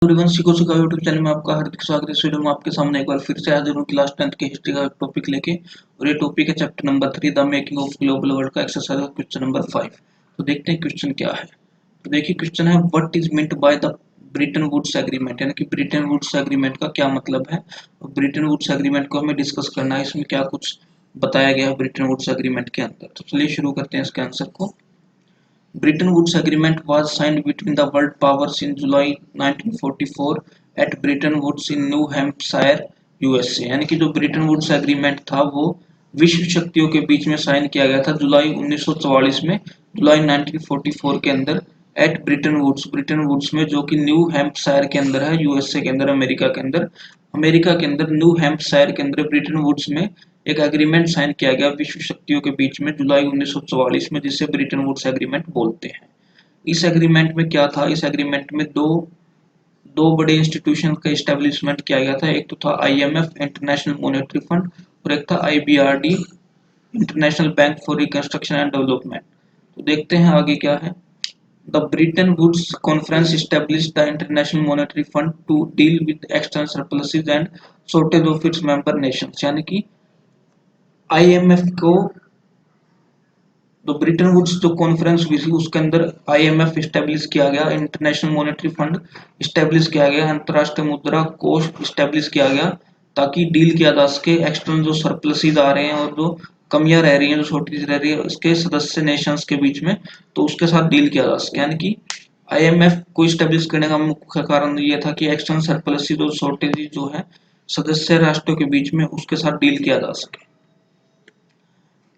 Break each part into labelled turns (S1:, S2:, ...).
S1: Everyone सिको सिखा YouTube channel में आपका हार्दिक स्वागत है। इस वीडियो में आपके सामने एक बार फिर से हाजिर हूँ क्लास 10th के हिस्ट्री का टॉपिक लेके। और ये टॉपिक है chapter number 3 the making of global world का एक्सरसाइज क्वेश्चन नंबर 5। तो देखते हैं क्वेश्चन क्या है। तो देखिए क्वेश्चन है what is meant by the Bretton Woods agreement, यानी कि ब्रिटेन वुड्स एग्रीमेंट का क्या मतलब है। ब्रिटेन वुड्स एग्रीमेंट को हमें डिस्कस करना है, इसमें क्या कुछ बताया गया है ब्रिटेन वुड्स एग्रीमेंट के अंदर। तो चलिए शुरू करते हैं इसके आंसर को। Bretton Woods Agreement was signed between the world powers in July 1944 at Bretton Woods in New Hampshire, USA। यानी कि जो ब्रिटेन वुड्स एग्रीमेंट था वो विश्व शक्तियों के बीच में साइन किया गया था जुलाई 1944 में, जुलाई 1944 के अंदर एट ब्रिटेन वुड्स में, जो कि न्यू हैम्पशायर के अंदर है, यूएसए के अंदर, अमेरिका के अंदर न्यू हैम्पशायर के अंदर ब्रिटेन वुड्स में एक एग्रीमेंट साइन किया गया विश्व शक्तियों के बीच में जुलाई 1944 में, जिसे ब्रिटेन वुड्स एग्रीमेंट बोलते हैं। इस एग्रीमेंट में क्या था, इस एग्रीमेंट में दो दो बड़े इंस्टीट्यूशन का इस्टेब्लिशमेंट किया गया था। एक तो था आईएमएफ इंटरनेशनल मॉनेटरी फंड और एक था IBRD international bank for reconstruction and development. तो देखते हैं आगे क्या है। The Bretton Woods Conference established the International Monetary Fund to deal with external surpluses and shortage of its member nations। यानी कि आईएमएफ को, तो ब्रिटेन वुड्स जो कॉन्फ्रेंस हुई थी उसके अंदर आईएमएफ स्टैब्लिश किया गया, इंटरनेशनल मॉनेटरी फंड स्टैब्लिश किया गया, अंतर्राष्ट्रीय मुद्रा कोष स्टैब्लिश किया गया, ताकि डील किया जा सके एक्सटर्नल जो सरप्लसेस आ रहे हैं और जो कमियां रह रही हैं, जो शॉर्टेज रह रही है उसके सदस्य नेशंस के बीच में, तो उसके साथ डील किया जा सके। यानी कि आईएमएफ को स्टैब्लिश करने का मुख्य कारण ये था कि एक्सटर्नल सरप्लसेस और शॉर्टेज जो है सदस्य राष्ट्रों के बीच में, उसके साथ डील किया जा सके।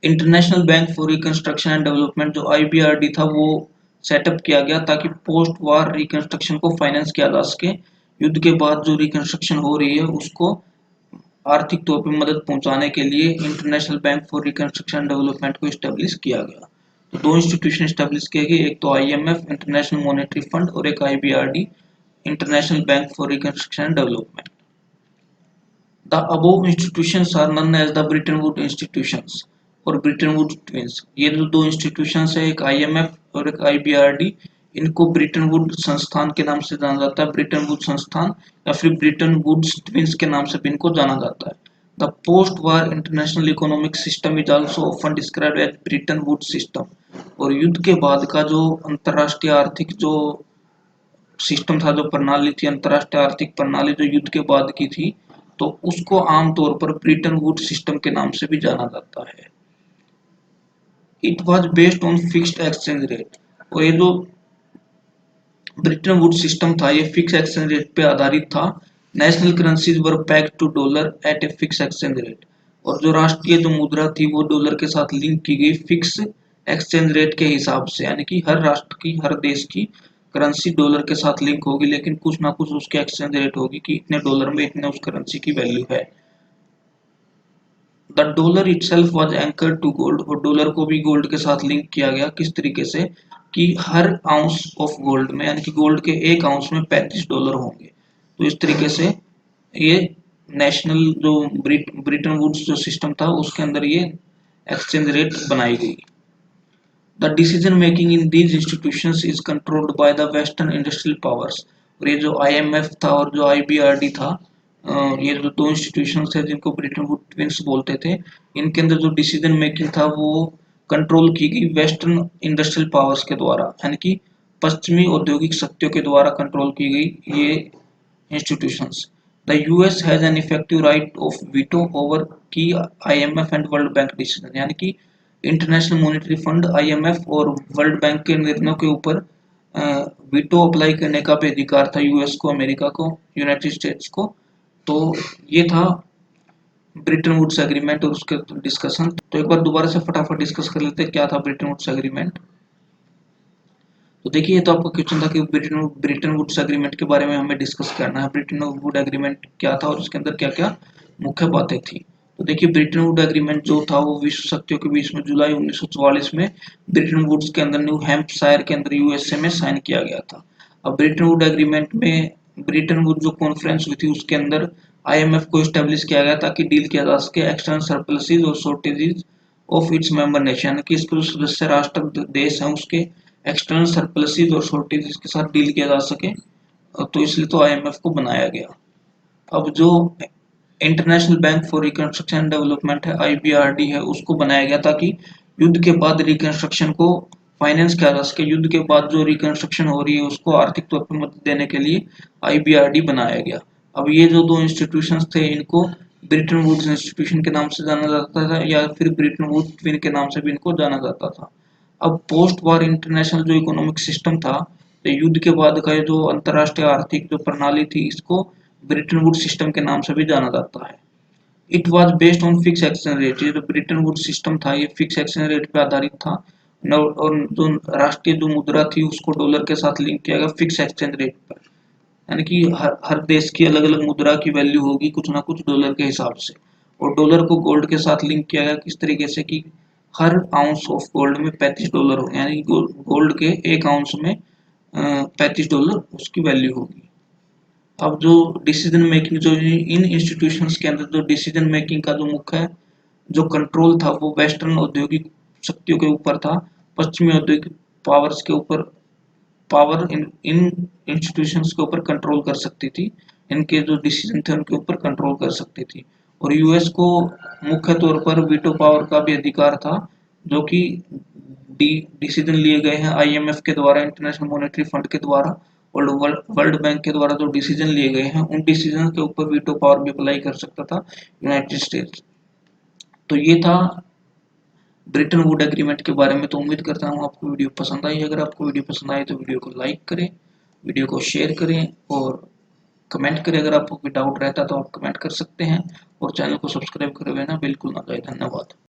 S1: International bank for reconstruction and development, जो आईबीआरडी था, वो सेटअप किया गया ताकि पोस्ट वार रिकंस्ट्रक्शन को फाइनेंस किया जा सके। युद्ध के बाद जो रिकंस्ट्रक्शन हो रही है उसको आर्थिक तौर पर मदद पहुंचाने के लिए international bank for reconstruction and development को स्टैब्लिश किया गया। तो दो इंस्टीट्यूशन स्टैब्लिश किए गए, एक तो आईएमएफ इंटरनेशनल मॉनेटरी फंड और एक IBRD international bank for reconstruction and development. The above institutions are known as the Bretton Woods institutions और ब्रिटेन वुड्स ट्विंस। ये जो दो इंस्टीट्यूशंस है, एक आईएमएफ और एक आईबीआरडी, इनको ब्रिटेन वुड्स संस्थान के नाम से जाना जाता है, ब्रिटेन वुड्स संस्थान या फिर ब्रिटेन वुड्स ट्विंस के नाम से भी इनको जाना जाता है। The post war international economic system is also often described as Bretton Woods system. और युद्ध के बाद का जो अंतरराष्ट्रीय आर्थिक जो सिस्टम था, जो प्रणाली थी, अंतरराष्ट्रीय आर्थिक प्रणाली जो युद्ध के बाद की थी, तो उसको आमतौर पर ब्रिटेन वुड्स सिस्टम के नाम से भी जाना जाता है। It was based on fixed exchange rate, और ये जो ब्रिटेन वुड्स सिस्टम था ये फिक्स एक्सचेंज रेट पे आधारित था। National currencies were pegged to dollar at a fix exchange rate, और जो राष्ट्रीय जो मुद्रा थी वो डॉलर के साथ लिंक की गई फिक्स एक्सचेंज रेट के हिसाब से। यानी कि हर राष्ट्र की, हर देश की करेंसी डॉलर के साथ लिंक होगी, लेकिन कुछ ना कुछ उसकी एक्सचेंज रेट होगी कि इतने डॉलर में इतने उस करेंसी की वैल्यू है। The dollar itself was anchored to gold, और डॉलर को भी गोल्ड के साथ लिंक किया गया। किस तरीके से कि हर आउंस ऑफ गोल्ड में, यानी कि गोल्ड के एक आउंस में 35 डॉलर होंगे। तो इस तरीके से ये नेशनल जो ब्रिटेन वुड्स जो सिस्टम था उसके अंदर ये एक्सचेंज रेट बनाई गई। The decision making in these institutions is controlled by the western industrial powers. और ये जो आईएमएफ था और जो आईबीआरडी था, ये जो दो इंस्टीट्यूशंस है जिनको ब्रिटेन वुड्स ट्विंस बोलते थे, इनके अंदर जो डिसीजन मेकिंग था वो कंट्रोल की गई वेस्टर्न इंडस्ट्रियल पावर्स के द्वारा, यानी कि पश्चिमी औद्योगिक शक्तियों के द्वारा कंट्रोल की गई ये institutions. The US has an effective right of veto over key IMF and World Bank decision. यानी कि इंटरनेशनल मॉनेटरी फंड, आईएमएफ और वर्ल्ड बैंक के निर्णयों के ऊपर वीटो अप्लाई करने का भी अधिकार था यूएस को, अमेरिका को, यूनाइटेड स्टेट्स को। तो ये था ब्रिटेन वुड्स एग्रीमेंट और उसके डिस्कशन। तो एक बार दोबारा से फटाफट डिस्कस कर लेते हैं क्या था ब्रिटेन वुड्स एग्रीमेंट। तो देखिए, तो आपका क्वेश्चन था कि ब्रिटेन वुड्स एग्रीमेंट के बारे में हमें डिस्कस करना है। ब्रिटेन वुड एग्रीमेंट क्या था और उसके अंदर क्या क्या मुख्य बातें थी। तो देखिए, ब्रिटेन वुड एग्रीमेंट जो था वो विश्व शक्तियों के बीच में जुलाई 1944 में ब्रिटेन वुड्स के अंदर न्यू हैम्पशायर के अंदर यूएसए में साइन किया गया था। अब ब्रिटेन वुड एग्रीमेंट में ब्रिटेन वुड जो कॉन्फ्रेंस हुई थी उसके अंदर आईएमएफ को एस्टेब्लिश किया गया ताकि डील किया जा सके एक्सटर्नल सरप्लसेस और shortages of its member nation, कि इसके जो सदस्य राष्ट्र देश हैं उसके एक्सटर्नल सरप्लसेस और शॉर्टेजेस के साथ डील किया जा सके। तो इसलिए तो IMF को बनाया गया। अब जो international bank for reconstruction and development है, IBRD है, उसको बनाया गया ताकि युद्ध के बाद रिकंस्ट्रक्शन को फाइनेंस किया जा सके। युद्ध के बाद जो रिकंस्ट्रक्शन हो रही है उसको आर्थिक तौर पर मदद देने के लिए IBRD बनाया गया। अब ये जो दो इंस्टीट्यूशंस थे इनको ब्रिटन वुड्स इंस्टीट्यूशन के नाम से जाना जाता था या फिर ब्रिटन वुड्स ट्विन के नाम से भी इनको जाना जाता था। अब पोस्ट वॉर इंटरनेशनल जो इकोनॉमिक सिस्टम था, तो युद्ध के बाद का जो अंतरराष्ट्रीय आर्थिक जो प्रणाली थी, इसको ब्रिटन वुड्स सिस्टम के नाम से भी जाना जाता है। It was based on fix exchange rate. ये जो ब्रिटन वुड्स सिस्टम था ये फिक्स एक्सचेंज रेट पे आधारित था और जो राष्ट्रीय जो मुद्रा थी उसको डॉलर के साथ लिंक किया गया फिक्स एक्सचेंज रेट पर। यानी कि हर देश की अलग अलग मुद्रा की वैल्यू होगी कुछ ना कुछ डॉलर के हिसाब से, और डॉलर को गोल्ड के साथ लिंक किया गया किस तरीके से कि हर आउंस ऑफ गोल्ड में $35 हो, यानी गोल्ड के एक आउंस में $35 उसकी वैल्यू होगी। अब जो डिसीजन मेकिंग जो इन इंस्टीट्यूशंस के अंदर जो डिसीजन मेकिंग का जो मुख्य जो कंट्रोल था वो वेस्टर्न औद्योगिक शक्तियों के ऊपर था, पश्चिमी औद्योगिक पावर्स के ऊपर पावर इन इंस्टीट्यूशंस के ऊपर कंट्रोल कर सकती थी, इनके जो डिसीजन थे उनके ऊपर कंट्रोल कर सकती थी। और यूएस को मुख्य तौर पर वीटो पावर का भी अधिकार था, जो कि डिसीजन लिए गए हैं IMF के द्वारा, इंटरनेशनल मॉनेटरी फंड के द्वारा और वर्ल्ड बैंक के द्वारा जो डिसीजन लिए गए हैं उन डिसीजन के ऊपर वीटो पावर भी अप्लाई कर सकता था यूनाइटेड स्टेट्स। तो ये था ब्रिटन वुड एग्रीमेंट के बारे में। तो उम्मीद करता हूँ आपको वीडियो पसंद आई। अगर आपको वीडियो पसंद आई तो वीडियो को लाइक करें, वीडियो को शेयर करें और कमेंट करें। अगर आपको कोई डाउट रहता तो आप कमेंट कर सकते हैं और चैनल को सब्सक्राइब करे बिना बिल्कुल ना जाए। धन्यवाद।